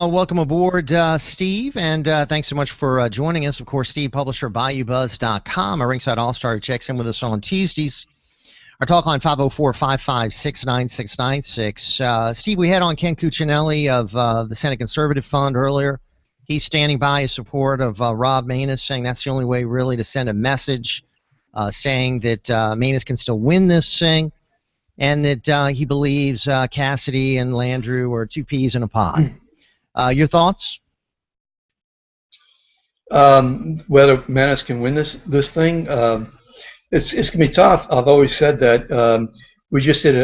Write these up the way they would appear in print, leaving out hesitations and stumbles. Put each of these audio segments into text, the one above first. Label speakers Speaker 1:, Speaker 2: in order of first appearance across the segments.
Speaker 1: Welcome aboard, Steve, and thanks so much for joining us. Of course, Steve, publisher of Bayoubuzz.com, a ringside all-star who checks in with us on Tuesdays. Our talk line, 504-556-9696. Steve, we had on Ken Cuccinelli of the Senate Conservative Fund earlier. He's standing by his support of Rob Maness, saying that's the only way really to send a message, saying that Maness can still win this thing, and that he believes Cassidy and Landrieu are two peas in a pod. Your thoughts?
Speaker 2: Whether Maness can win this thing, it's gonna be tough. I've always said that. I just did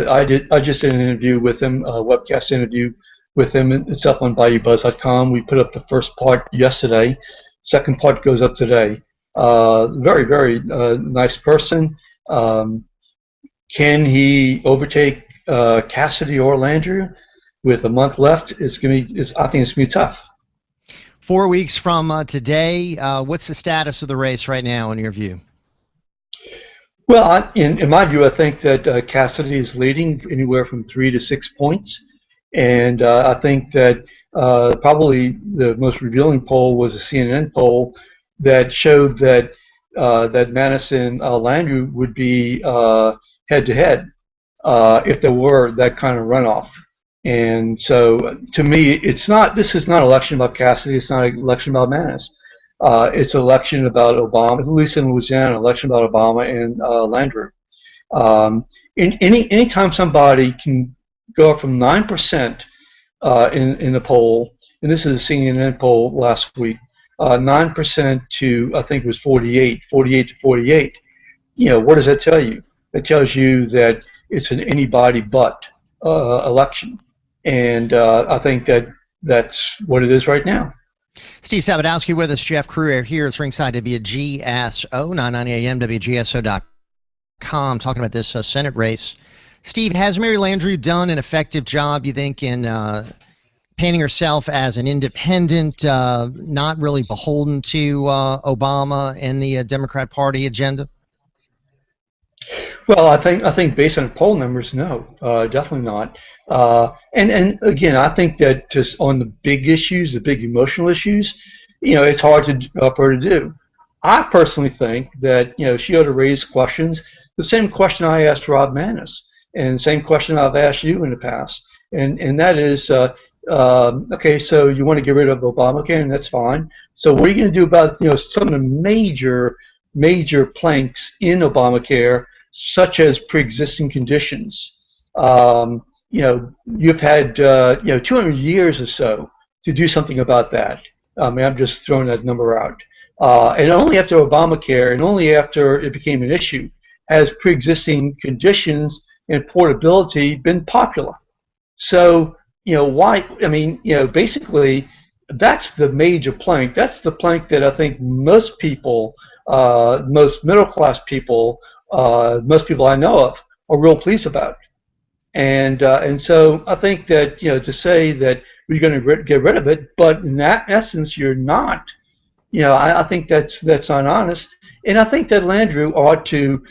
Speaker 2: an interview with him, a webcast interview with him. It's up on Bayoubuzz.com. We put up the first part yesterday. Second part goes up today. Very, very nice person. Can he overtake Cassidy or Landrieu? With a month left, I think it's gonna be tough.
Speaker 1: 4 weeks from today, what's the status of the race right now, in your view?
Speaker 2: Well, in my view, I think that Cassidy is leading anywhere from 3 to 6 points, and I think that probably the most revealing poll was a CNN poll that showed that Maness and Landrieu would be head-to-head if there were that kind of runoff. And so, to me, this is not an election about Cassidy. It's not an election about Maness. It's an election about Obama, at least in Louisiana, an election about Obama and Landrieu. Anytime somebody can go from 9% in the poll, and this is a CNN poll last week, 9% to, I think it was 48 to 48, what does that tell you? It tells you that it's an anybody but election. And I think that's what it is right now.
Speaker 1: Steve Sabludowsky with us, Jeff Crouere here. It's ringside WGSO, 990 AM, WGSO.com, talking about this Senate race. Steve, has Mary Landrieu done an effective job, you think, in painting herself as an independent, not really beholden to Obama and the Democrat Party agenda?
Speaker 2: Well, I think based on poll numbers, no, definitely not. And again, I think that just on the big issues, the big emotional issues, it's hard for her to do. I personally think that she ought to raise questions, the same question I asked Rob Maness, and the same question I've asked you in the past, and that is, okay, so you want to get rid of Obamacare, and that's fine. So what are you going to do about some of the major planks in Obamacare, such as pre-existing conditions? You've had 200 years or so to do something about that. I'm just throwing that number out. And only after Obamacare, and only after it became an issue, has pre-existing conditions and portability been popular. So why? I mean, basically, that's the major plank. That's the plank that I think most people, most middle-class people, most people I know of, are real pleased about. And so I think that to say that we're going to get rid of it, but in that essence you're not. I think that's not honest. And I think that Landrieu ought to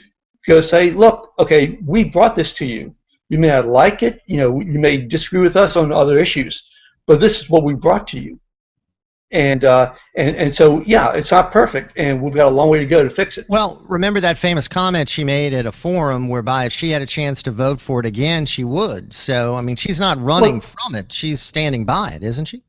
Speaker 2: go say, look, okay, we brought this to you. You may not like it. You may disagree with us on other issues, but this is what we brought to you. And so, yeah, it's not perfect, and we've got a long way to go to fix it.
Speaker 1: Well, remember that famous comment she made at a forum whereby if she had a chance to vote for it again, she would. So, I mean, she's not running from it. She's standing by it, isn't she?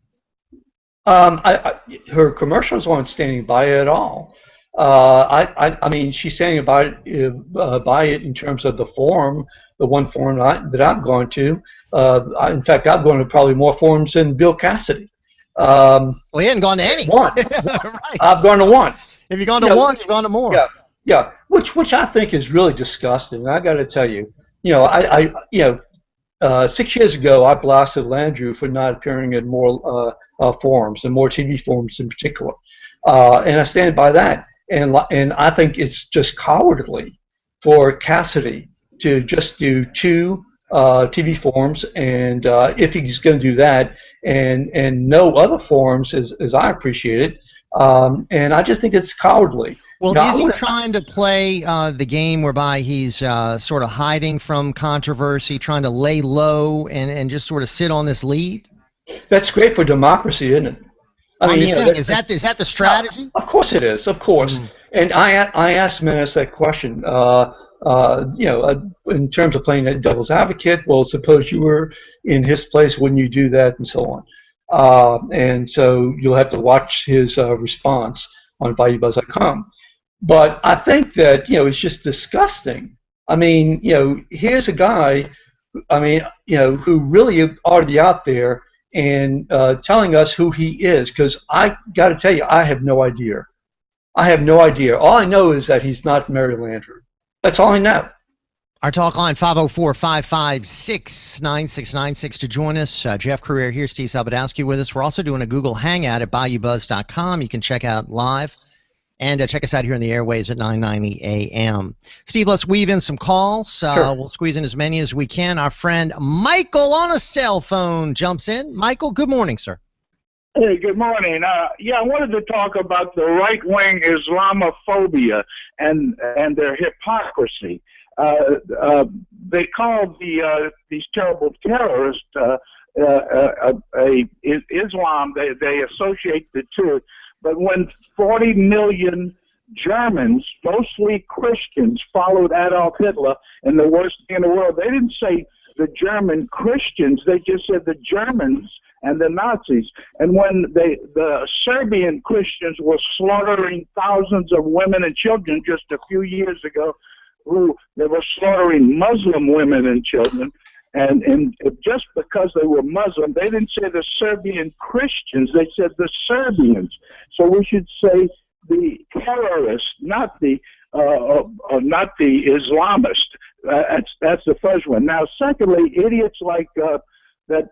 Speaker 2: Her commercials aren't standing by it at all. I mean, she's standing by it in terms of the forum, the one forum that I've gone to. In fact, I've gone to probably more forums than Bill Cassidy.
Speaker 1: Well, he hadn't gone to any.
Speaker 2: One.
Speaker 1: Right.
Speaker 2: I've gone to one.
Speaker 1: If you've gone to one, you've gone to more.
Speaker 2: Yeah. Which I think is really disgusting. I got to tell you, 6 years ago, I blasted Landrieu for not appearing in more forums, and more TV forums in particular, and I stand by that. And I think it's just cowardly for Cassidy to just do two TV forums, and if he's going to do that, and no other forums, as I appreciate it, and I just think it's cowardly.
Speaker 1: Well, is he trying to play the game whereby he's sort of hiding from controversy, trying to lay low and just sort of sit on this lead?
Speaker 2: That's great for democracy, isn't it? I mean,
Speaker 1: is that the strategy?
Speaker 2: Of course it is. Of course. And I asked Menace that question. In terms of playing devil's advocate, well, suppose you were in his place, wouldn't you do that, and so on. And so you'll have to watch his response on Bayoubuzz.com. But I think that it's just disgusting. I mean, here's a guy, who really ought to be out there and telling us who he is, because I got to tell you, I have no idea. I have no idea. All I know is that he's not Mary Landrieu. That's all I know.
Speaker 1: Our talk line, 504-556-9696 to join us. Jeff Crouere here, Steve Sabludowsky with us. We're also doing a Google Hangout at Bayoubuzz.com. You can check out live. And check us out here in the airways at 990 AM. Steve, let's weave in some calls.
Speaker 2: Sure.
Speaker 1: We'll squeeze in as many as we can. Our friend Michael on a cell phone jumps in. Michael, good morning, sir.
Speaker 3: Hey, good morning. I wanted to talk about the right-wing Islamophobia and their hypocrisy. They call these terrible terrorists Islam. They associate the two. But when 40 million Germans, mostly Christians, followed Adolf Hitler in the worst thing in the world, they didn't say the German Christians, they just said the Germans and the Nazis. And when the Serbian Christians were slaughtering thousands of women and children just a few years ago, they were slaughtering Muslim women and children, and just because they were Muslim, they didn't say the Serbian Christians, they said the Serbians. So we should say the terrorists, not the Islamist. That's the first one. Now, secondly, idiots like that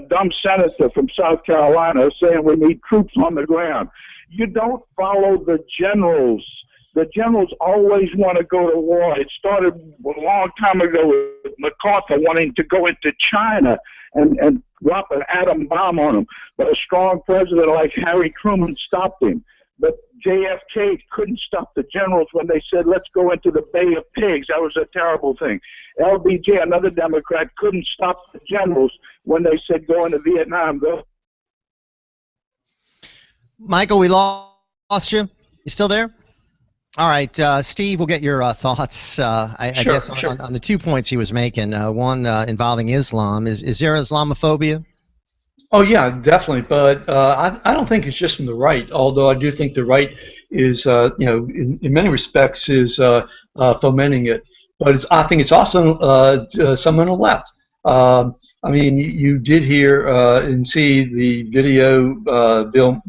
Speaker 3: dumb senator from South Carolina saying we need troops on the ground. You don't follow the generals. The generals always want to go to war. It started a long time ago with MacArthur wanting to go into China and drop an atom bomb on them. But a strong president like Harry Truman stopped him. But JFK couldn't stop the generals when they said, let's go into the Bay of Pigs. That was a terrible thing. LBJ, another Democrat, couldn't stop the generals when they said go into Vietnam. Go.
Speaker 1: Michael, we lost you. You still there? All right, Steve, we'll get your thoughts, I guess, on the 2 points he was making. One involving Islam. Is there Islamophobia?
Speaker 2: Oh, yeah, definitely. But I don't think it's just from the right, although I do think the right is, in many respects, is fomenting it. But I think it's also some on the left. I mean, you did hear and see the video, Bill,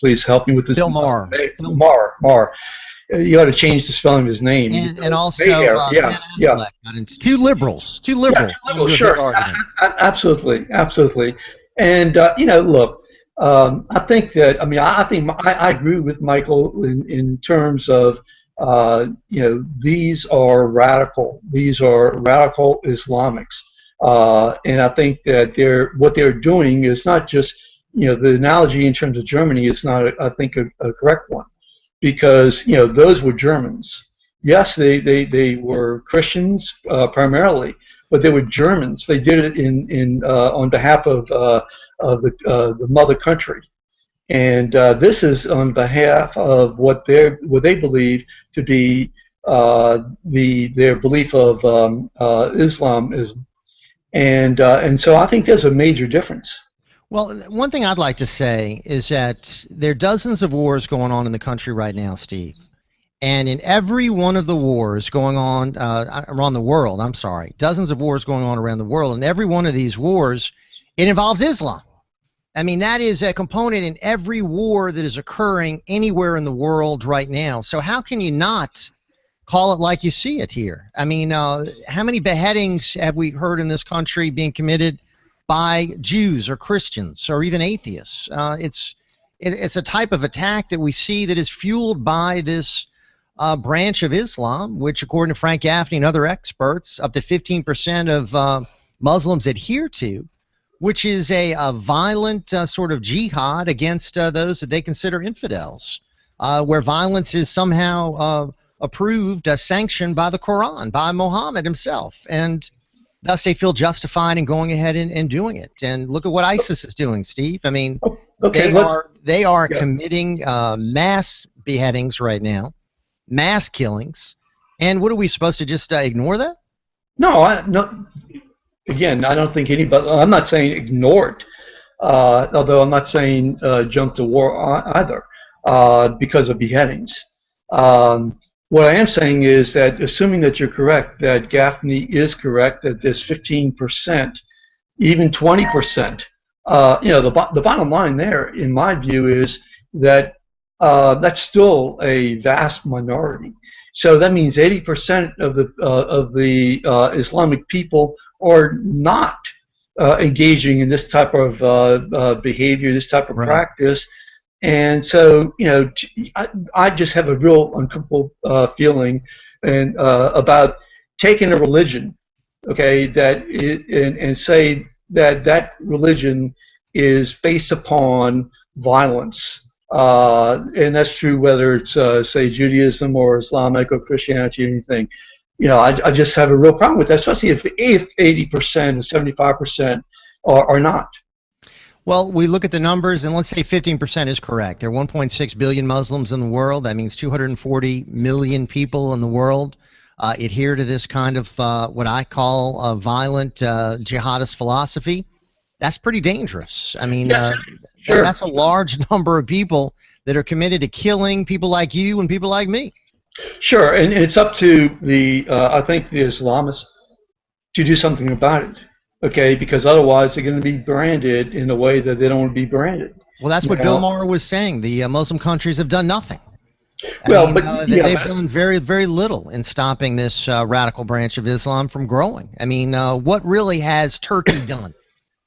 Speaker 2: please help me with this.
Speaker 1: Bill Maher.
Speaker 2: Maher. You ought to change the spelling of his name.
Speaker 1: And also, two liberals.
Speaker 2: Yeah, sure. Absolutely. And, look, I think that, I agree with Michael in terms of, these are radical. These are radical Islamics. And I think that what they're doing is not just, the analogy in terms of Germany is not, I think, a correct one. Because, those were Germans. Yes, they were Christians primarily, but they were Germans. They did it on behalf of the mother country. And this is on behalf of what they believe to be their belief of Islamism. And so I think there's a major difference.
Speaker 1: Well, one thing I'd like to say is that there are dozens of wars going on in the country right now, Steve. And in every one of the wars going on around the world, dozens of wars going on around the world, and every one of these wars, it involves Islam. I mean, that is a component in every war that is occurring anywhere in the world right now. So how can you not call it like you see it here? I mean, how many beheadings have we heard in this country being committed by Jews or Christians or even atheists? It's a type of attack that we see that is fueled by this branch of Islam, which, according to Frank Gaffney and other experts, up to 15% of Muslims adhere to, which is a violent sort of jihad against those that they consider infidels, where violence is somehow approved, sanctioned by the Quran, by Muhammad himself. And thus they feel justified in going ahead and doing it. And look at what ISIS is doing, Steve. I mean, they are committing mass beheadings right now, mass killings. And what are we supposed to just ignore that?
Speaker 2: No. Again, I don't think anybody. I'm not saying ignore it, although I'm not saying jump to war either because of beheadings. What I am saying is that, assuming that you're correct, that Gaffney is correct, that there's 15%, even 20%. The bottom line there, in my view, is that that's still a vast minority. So that means 80% of the Islamic people are not engaging in this type of behavior, this type of practice. And so, I just have a real uncomfortable feeling about taking a religion, okay, and say that religion is based upon violence. And that's true whether it's, say, Judaism or Islamic or Christianity or anything. I just have a real problem with that, especially if 80% or 75% are not.
Speaker 1: Well, we look at the numbers, and let's say 15% is correct. There are 1.6 billion Muslims in the world. That means 240 million people in the world adhere to this kind of what I call violent jihadist philosophy. That's pretty dangerous. I mean,
Speaker 2: sure.
Speaker 1: That's a large number of people that are committed to killing people like you and people like me.
Speaker 2: Sure, and it's up to I think the Islamists to do something about it. Okay, because otherwise they're going to be branded in a way that they don't want to be branded.
Speaker 1: Well, that's what Bill Maher was saying. The Muslim countries have done nothing.
Speaker 2: They've
Speaker 1: done very, very little in stopping this radical branch of Islam from growing. I mean, what really has Turkey done?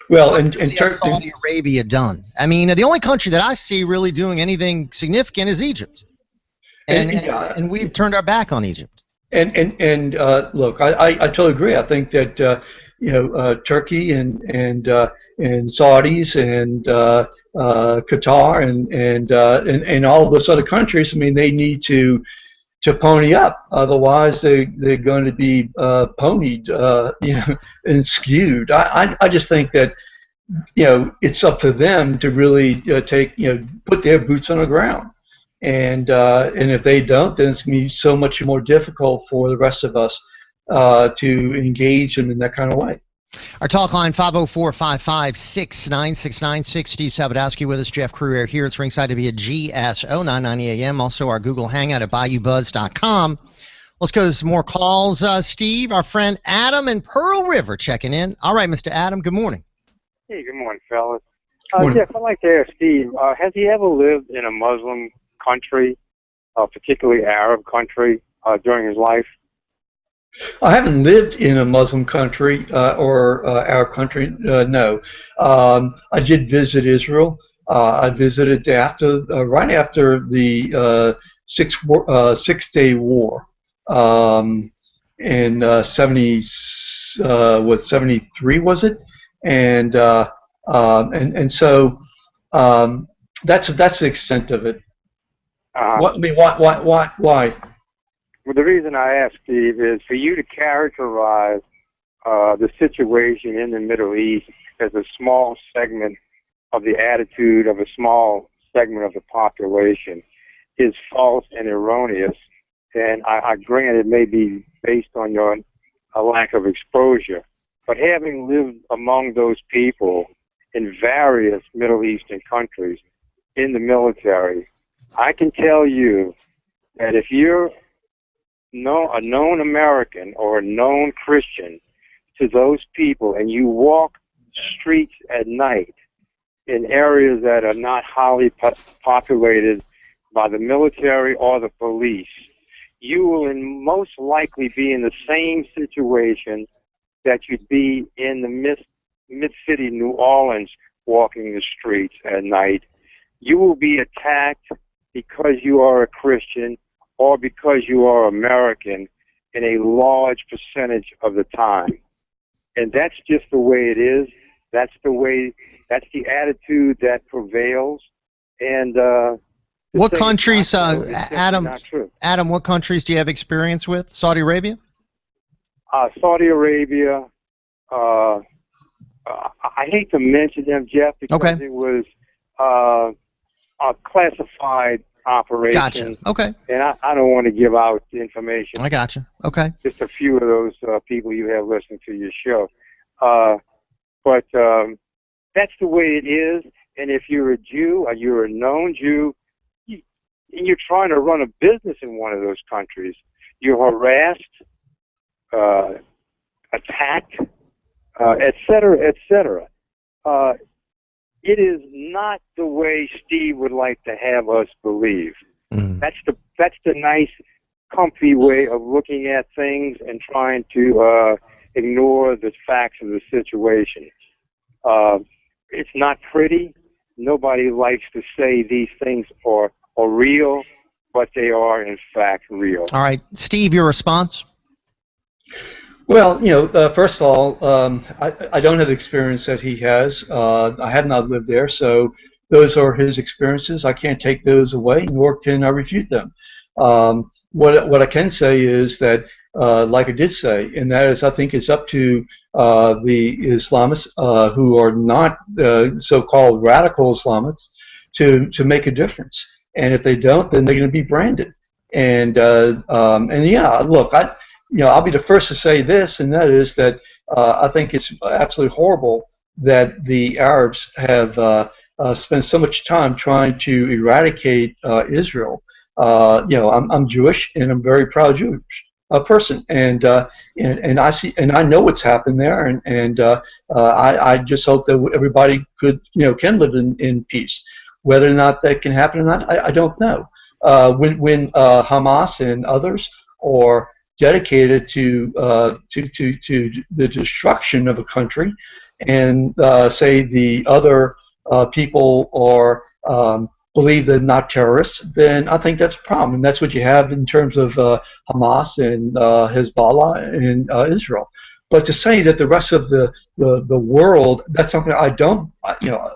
Speaker 2: Well, and
Speaker 1: Saudi Arabia done? I mean, the only country that I see really doing anything significant is Egypt, and we've turned our back on Egypt.
Speaker 2: And look, I totally agree. I think that Turkey and Saudis and Qatar and all those other countries. I mean, they need to pony up. Otherwise, they're going to be ponied, and skewed. I just think that it's up to them to really put their boots on the ground. And if they don't, then it's going to be so much more difficult for the rest of us to engage them in that kind of way.
Speaker 1: Our talk line, 504-556-9696. Steve Sabludowsky with us, Jeff Crouere here. It's ringside WGSO 990 AM. Also our Google Hangout at Bayoubuzz.com. Let's go to some more calls. Steve, our friend Adam in Pearl River checking in. All right, Mr. Adam, good morning.
Speaker 4: Hey, good morning, fellas.
Speaker 2: Morning.
Speaker 4: Jeff, I'd like to ask Steve, has he ever lived in a Muslim country, particularly Arab country, during his life?
Speaker 2: I haven't lived in a Muslim country or Arab country, no. I did visit Israel. I visited right after the Six-Day War in 73 was it? And so that's the extent of it. Why?
Speaker 4: Well, the reason I ask, Steve, is for you to characterize the situation in the Middle East as a small segment of the attitude of a small segment of the population is false and erroneous. And I grant it may be based on your lack of exposure. But having lived among those people in various Middle Eastern countries in the military, I can tell you that if you're a known American or a known Christian to those people and you walk streets at night in areas that are not highly populated by the military or the police, you will most likely be in the same situation that you'd be in the mid-city New Orleans walking the streets at night. You will be attacked because you are a Christian or because you are American in a large percentage of the time. And that's just the way it is. That's the attitude that prevails. And
Speaker 1: what countries, Adam, what countries do you have experience with? Saudi Arabia?
Speaker 4: Saudi Arabia, I hate to mention them, Jeff, because it was a classified operation.
Speaker 1: Gotcha. Okay.
Speaker 4: And I don't want to give out the information.
Speaker 1: I gotcha. Okay.
Speaker 4: Just a few of those people you have listening to your show. But that's the way it is. And if you're a Jew or you're a known Jew, and you're trying to run a business in one of those countries, you're harassed, attacked, et cetera, et cetera. It is not the way Steve would like to have us believe.
Speaker 1: Mm.
Speaker 4: That's the nice, comfy way of looking at things and trying to ignore the facts of the situation. It's not pretty. Nobody likes to say these things are real, but they are in fact real.
Speaker 1: All right, Steve, your response?
Speaker 2: Well, first of all, I don't have the experience that he has. I have not lived there, so those are his experiences. I can't take those away, nor can I refute them. What I can say is that, like I did say, and that is, I think it's up to the Islamists who are not so-called radical Islamists to make a difference. And if they don't, then they're going to be branded. And yeah, look, I'll be the first to say this, and that is that I think it's absolutely horrible that the Arabs have spent so much time trying to eradicate Israel. I'm Jewish, and I'm a very proud Jewish person, and I see and I know what's happened there, and I just hope that everybody can live in peace. Whether or not that can happen or not, I don't know. When Hamas and others are dedicated to the destruction of a country, and say the other people are believe they're not terrorists, then I think that's a problem, and that's what you have in terms of Hamas and Hezbollah and Israel. But to say that the rest of the world, that's something I don't,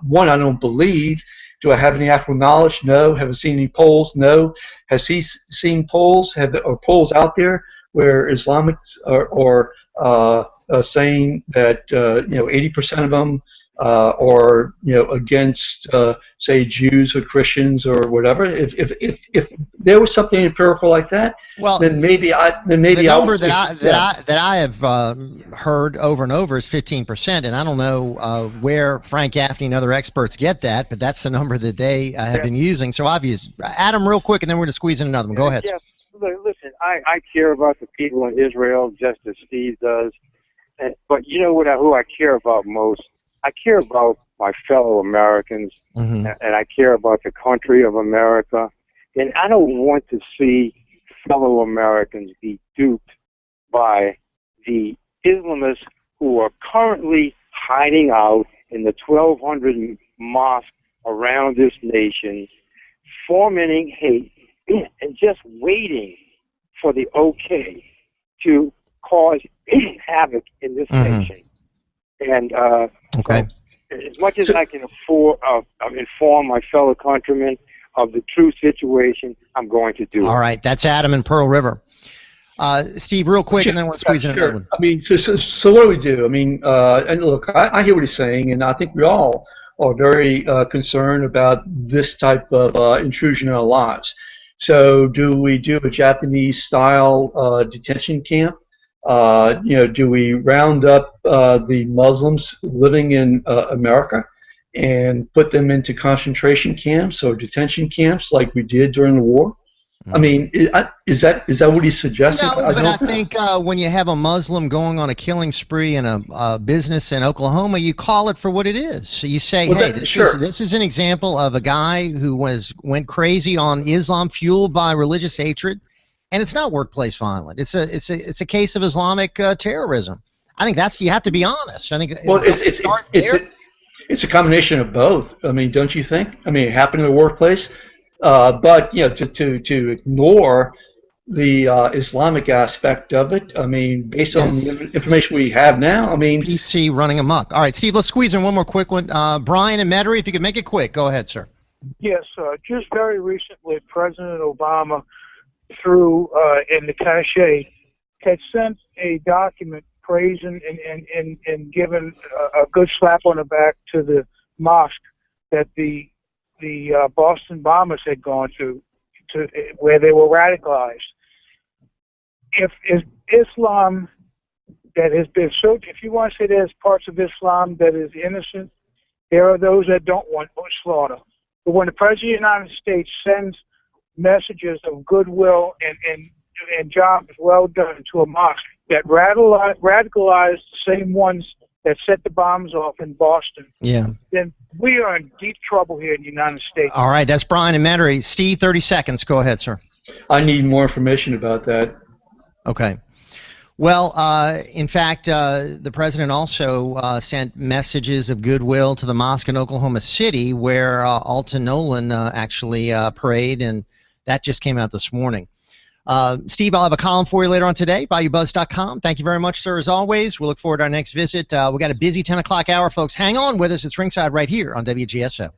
Speaker 2: one, I don't believe. Do I have any actual knowledge? No. Have I seen any polls? No. Has he seen polls? Are polls out there where Islamics are saying that 80% of them are against say Jews or Christians or whatever? If there was something empirical like that, well, then maybe the number
Speaker 1: that I have heard over and over is 15%, and I don't know where Frank Gaffney and other experts get that, but that's the number that they have been using. So I've used Adam real quick, and then we're going to squeeze in another one. Go ahead.
Speaker 4: Yes. Listen, I care about the people in Israel just as Steve does, but you know who I care about most? I care about my fellow Americans, and I care about the country of America, and I don't want to see fellow Americans be duped by the Islamists who are currently hiding out in the 1,200 mosques around this nation, fomenting hate, and just waiting for the okay to cause havoc in this nation. And
Speaker 1: okay.
Speaker 4: So, as much as I can inform my fellow countrymen of the true situation, I'm going to do it.
Speaker 1: All right, that's Adam in Pearl River. Steve, real quick, and then we'll squeeze in another one.
Speaker 2: I mean, so what do we do? I mean, and look, I hear what he's saying, and I think we all are very concerned about this type of intrusion in our lives. So do we do a Japanese-style detention camp? Do we round up the Muslims living in America and put them into concentration camps or detention camps like we did during the war? I mean, is that what he's suggesting?
Speaker 1: No, but I think when you have a Muslim going on a killing spree in a business in Oklahoma, you call it for what it is. So you say, hey, this is an example of a guy who went crazy on Islam, fueled by religious hatred, and it's not workplace violence. It's a case of Islamic terrorism. I think you have to be honest. I think
Speaker 2: it's a combination of both. I mean, don't you think? I mean, it happened in the workplace. But to ignore the Islamic aspect of it, I mean, based on the information we have now, I mean,
Speaker 1: PC running amok. All right, Steve, let's squeeze in one more quick one. Brian and Metairie, if you could make it quick, go ahead, sir.
Speaker 5: Yes, just very recently, President Obama, through in the cache, had sent a document praise and giving a good slap on the back to the mosque that the Boston bombers had gone to where they were radicalized. If Islam that has been so, if you want to say there's parts of Islam that is innocent, there are those that don't want slaughter. But when the President of the United States sends messages of goodwill and jobs well done to a mosque that radicalized the same ones that set the bombs off in Boston, then we are in deep trouble here in the United States.
Speaker 1: All right, that's Brian and Metairie. Steve, 30 seconds. Go ahead, sir.
Speaker 2: I need more information about that.
Speaker 1: Okay. Well, in fact, the president also sent messages of goodwill to the mosque in Oklahoma City where Alton Nolan actually prayed, and that just came out this morning. Steve, I'll have a column for you later on today, Bayoubuzz.com. Thank you very much, sir, as always. We'll look forward to our next visit. We got a busy 10 o'clock hour, folks. Hang on with us. It's Ringside right here on WGSO.